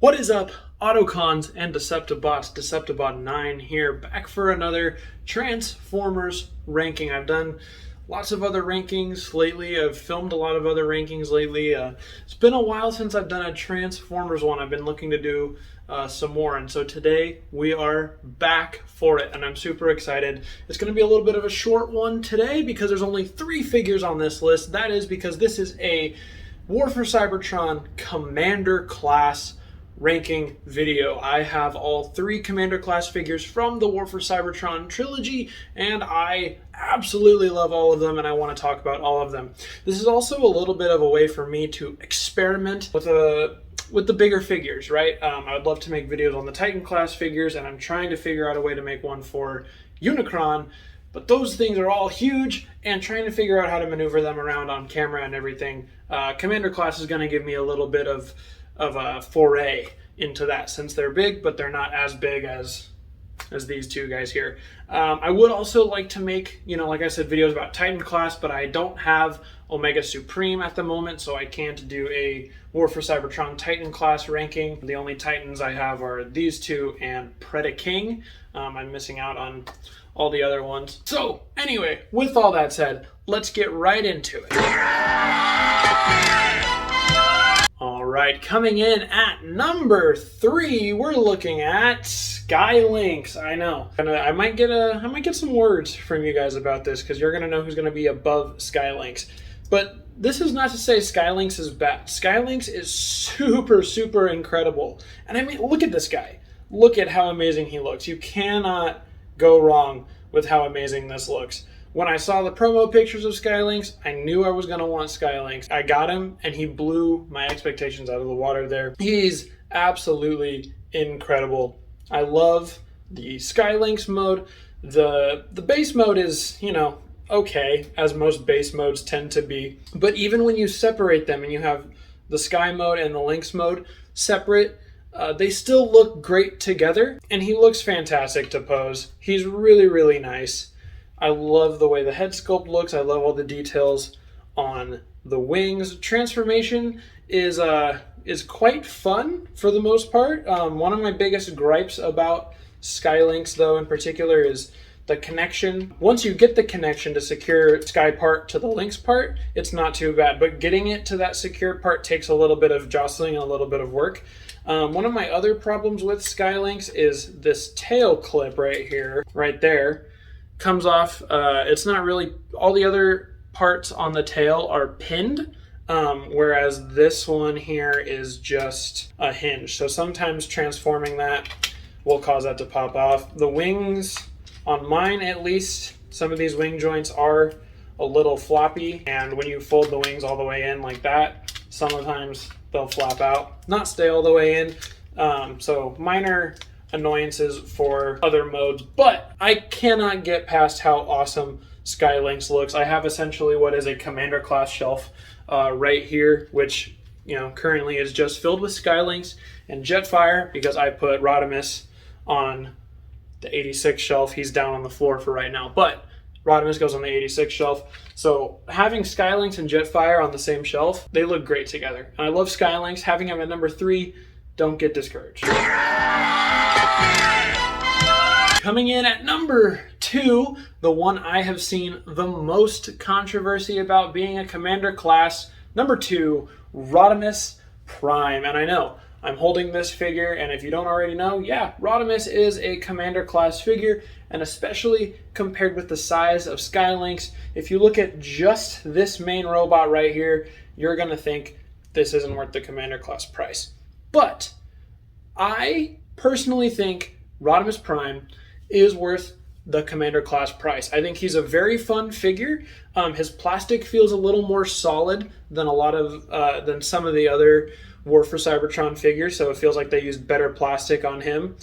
What is up, Autocons and Deceptibots? Deceptibot 9 here, back for another Transformers ranking. I've done lots of other rankings lately. I've filmed a lot of other rankings lately. It's been a while since I've done a Transformers one. I've been looking to do some more, and so today we are back for it, and I'm super excited. It's going to be a little bit of a short one today because there's only 3 figures on this list. That is because this is a War for Cybertron Commander class ranking video. I have all 3 Commander class figures from the War for Cybertron trilogy, and I absolutely love all of them, and I want to talk about all of them. This is also a little bit of a way for me to experiment with the bigger figures, right? I would love to make videos on the Titan class figures, and I'm trying to figure out a way to make one for Unicron, but those things are all huge, and trying to figure out how to maneuver them around on camera and everything. Commander class is going to give me a little bit of a foray into that, since they're big, but they're not as big as these 2 guys here. I would also like to make, like I said, videos about Titan class, but I don't have Omega Supreme at the moment, so I can't do a War for Cybertron Titan class ranking. The only Titans I have are these 2 and Predaking. I'm missing out on all the other ones. So anyway, with all that said, let's get right into it. All right, coming in at number 3, we're looking at Skylinks. I know, I might get some words from you guys about this, because you're gonna know who's gonna be above Skylinks. But this is not to say Skylinks is bad. Skylinks is super incredible. And I mean, look at this guy. Look at how amazing he looks. You cannot go wrong with how amazing this looks. When I saw the promo pictures of Skylinks, I knew I was going to want Skylinks. I got him, and he blew my expectations out of the water there. He's absolutely incredible. I love the Skylinks mode. The base mode is, okay, as most base modes tend to be. But even when you separate them and you have the Sky mode and the Lynx mode separate, they still look great together, and he looks fantastic to pose. He's really nice. I love the way the head sculpt looks. I love all the details on the wings. Transformation is quite fun for the most part. One of my biggest gripes about Skylinks, though, in particular, is the connection. Once you get the connection to secure Sky part to the Lynx part, it's not too bad, but getting it to that secure part takes a little bit of jostling and a little bit of work. One of my other problems with Skylinks is this tail clip right here, right there, comes off. It's not really, all the other parts on the tail are pinned, whereas this one here is just a hinge. So sometimes transforming that will cause that to pop off. The wings, on mine at least, some of these wing joints are a little floppy, and when you fold the wings all the way in like that, sometimes they'll flop out, not stay all the way in. So minor annoyances for other modes, but I cannot get past how awesome Skylinks looks. I have essentially what is a Commander class shelf right here, which currently is just filled with Skylinks and Jetfire, because I put Rodimus on the 86 shelf. He's down on the floor for right now, but Rodimus goes on the 86 shelf. So having Skylinks and Jetfire on the same shelf, they look great together. And I love Skylinks. Having him at number 3, don't get discouraged. Coming in at number 2, the one I have seen the most controversy about being a Commander class, number 2, Rodamus Prime. And I know, I'm holding this figure, and if you don't already know, yeah, Rodimus is a Commander class figure, and especially compared with the size of Skylinks, if you look at just this main robot right here, you're going to think this isn't worth the Commander class price. But I personally think Rodimus Prime is worth the Commander class price. I think he's a very fun figure. His plastic feels a little more solid than than some of the other War for Cybertron figures, so it feels like they used better plastic on him.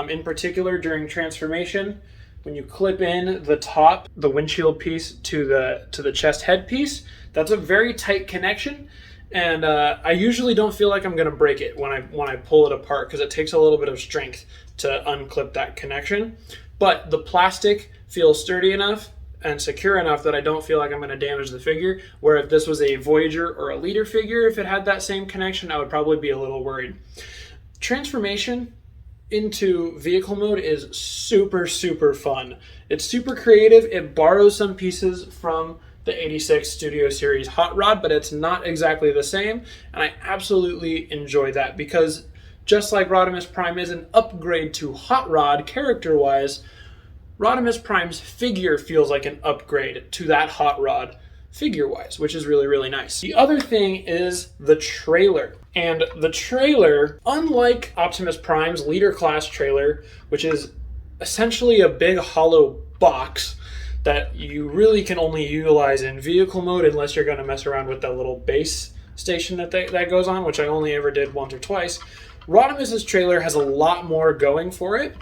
In particular, during transformation, when you clip in the top, the windshield piece to the chest head piece, that's a very tight connection, and I usually don't feel like I'm going to break it when I pull it apart, because it takes a little bit of strength to unclip that connection. But the plastic feels sturdy enough and secure enough that I don't feel like I'm going to damage the figure, where if this was a Voyager or a Leader figure, if it had that same connection, I would probably be a little worried. transformation into vehicle mode is super, super fun. It's super creative. It borrows some pieces from the 86 Studio Series Hot Rod, but it's not exactly the same. And I absolutely enjoy that because just like Rodamus Prime is an upgrade to Hot Rod character-wise, Rodamus Prime's figure feels like an upgrade to that Hot Rod figure-wise, which is really, really nice. The other thing is the trailer. And the trailer, unlike Optimus Prime's leader class trailer, which is essentially a big hollow box that you really can only utilize in vehicle mode unless you're going to mess around with that little base station that goes on, which I only ever did once or twice. Rodimus's trailer has a lot more going for it.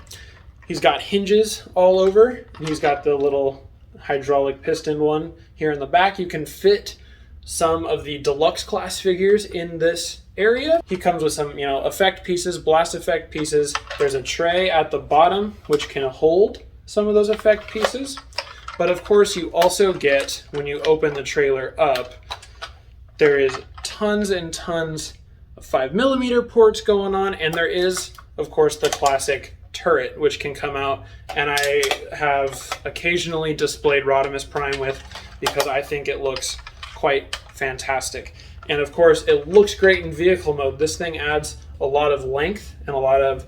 He's got hinges all over, and he's got the little hydraulic piston one here in the back. You can fit some of the deluxe class figures in this area. He comes with some, effect pieces, blast effect pieces. There's a tray at the bottom which can hold some of those effect pieces. But of course you also get, when you open the trailer up, there is tons and tons of 5mm ports going on, and there is, of course, the classic turret, which can come out, and I have occasionally displayed Rodamus Prime with because I think it looks quite fantastic. And of course, it looks great in vehicle mode. This thing adds a lot of length and a lot of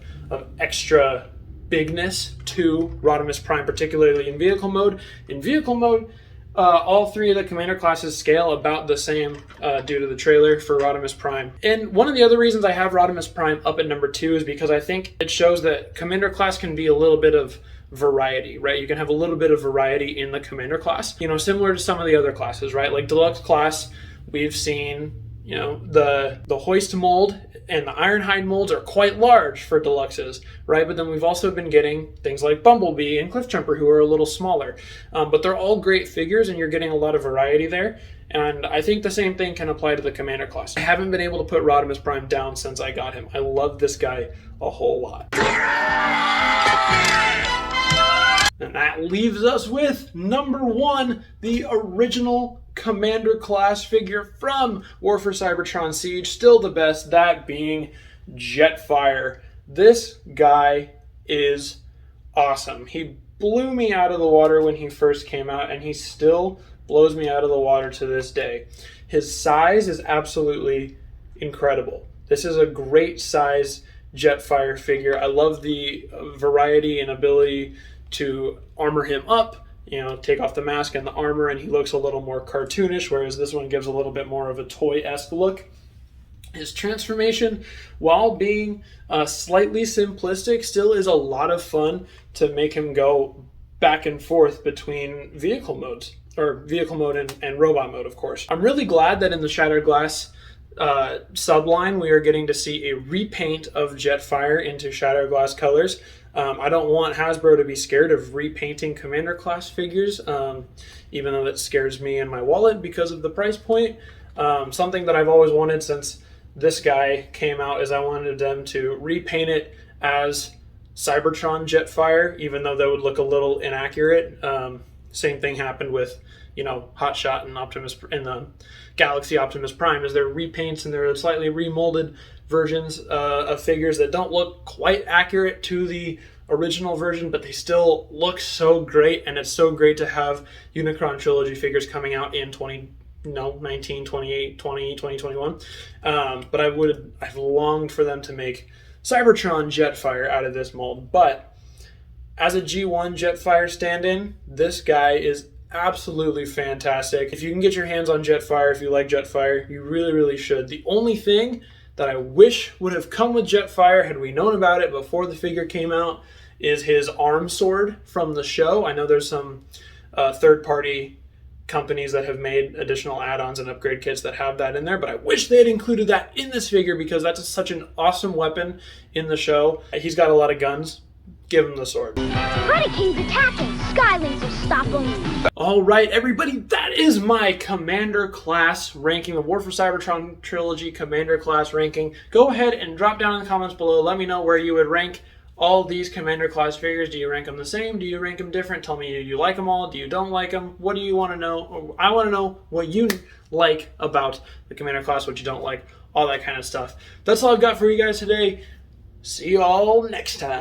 extra bigness to Rodamus Prime, particularly in vehicle mode. In vehicle mode, all three of the commander classes scale about the same due to the trailer for Rodamus Prime. And one of the other reasons I have Rodimus Prime up at number 2 is because I think it shows that commander class can be a little bit of variety, right? You can have a little bit of variety in the commander class, similar to some of the other classes, right? Like deluxe class, we've seen, the hoist mold and the Ironhide molds are quite large for deluxes, right? But then we've also been getting things like Bumblebee and Cliffjumper, who are a little smaller. But they're all great figures, and you're getting a lot of variety there. And I think the same thing can apply to the commander class. I haven't been able to put Rodimus Prime down since I got him. I love this guy a whole lot. And that leaves us with number 1, the original Commander class figure from War for Cybertron Siege. Still the best, that being Jetfire. This guy is awesome. He blew me out of the water when he first came out, and he still blows me out of the water to this day. His size is absolutely incredible. This is a great size Jetfire figure. I love the variety and ability to armor him up, take off the mask and the armor, and he looks a little more cartoonish, whereas this one gives a little bit more of a toy-esque look. His transformation, while being slightly simplistic, still is a lot of fun to make him go back and forth between vehicle modes, or vehicle mode and robot mode, of course. I'm really glad that in the Shattered Glass subline, we are getting to see a repaint of Jetfire into Shattered Glass colors. I don't want Hasbro to be scared of repainting Commander class figures, even though that scares me and my wallet because of the price point. Something that I've always wanted since this guy came out is I wanted them to repaint it as Cybertron Jetfire, even though that would look a little inaccurate. Same thing happened with, Hotshot and Optimus in the Galaxy Optimus Prime, is they're repaints and they're slightly remolded versions of figures that don't look quite accurate to the original version, but they still look so great, and it's so great to have Unicron Trilogy figures coming out in 2019, 28, 20, 2021. But I've longed for them to make Cybertron Jetfire out of this mold. But as a G1 Jetfire stand-in, this guy is absolutely fantastic. If you can get your hands on Jetfire, if you like Jetfire, you really, really should. The only thing that I wish would have come with Jetfire had we known about it before the figure came out is his arm sword from the show. I know there's some third-party companies that have made additional add-ons and upgrade kits that have that in there, but I wish they had included that in this figure because that's such an awesome weapon in the show. He's got a lot of guns. Give him the sword. Hurricane's attacking! Skylinks will stop them! Alright, everybody, that is my Commander class ranking, the War for Cybertron Trilogy Commander class ranking. Go ahead and drop down in the comments below. Let me know where you would rank all these Commander class figures. Do you rank them the same? Do you rank them different? Tell me, do you like them all? Do you don't like them? What do you want to know? I want to know what you like about the Commander class, what you don't like, all that kind of stuff. That's all I've got for you guys today. See you all next time.